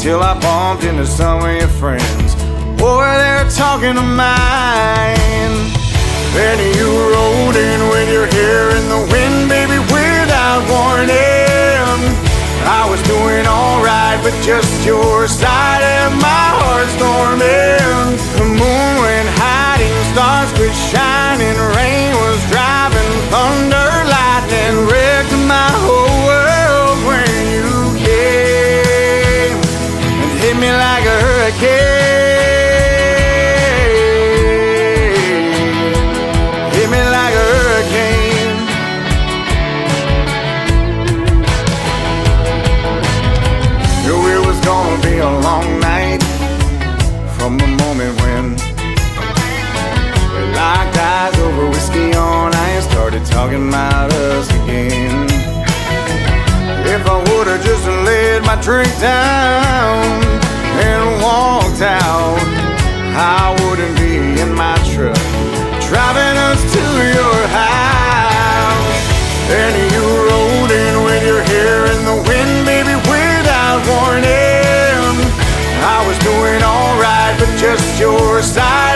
till I bumped into some of your friends. Boy, they're talking of mine. Then you rode in with your hair in the wind, baby, without warning. I was doing alright, but just your side and my heart storming. The moon went hiding, stars quit shining, rain was driving, thunder, lightning wrecked my whole world when you came and hit me like a hurricane. Hit me like a hurricane. Knew it was gonna be a long night from the moment when we locked eyes over whiskey on ice, started talking about us again. If I would've just laid my drink down and walked out, I wouldn't be in my truck driving us to your house. And you rode in with your hair in the wind, baby, without warning. I was doing alright, but just your side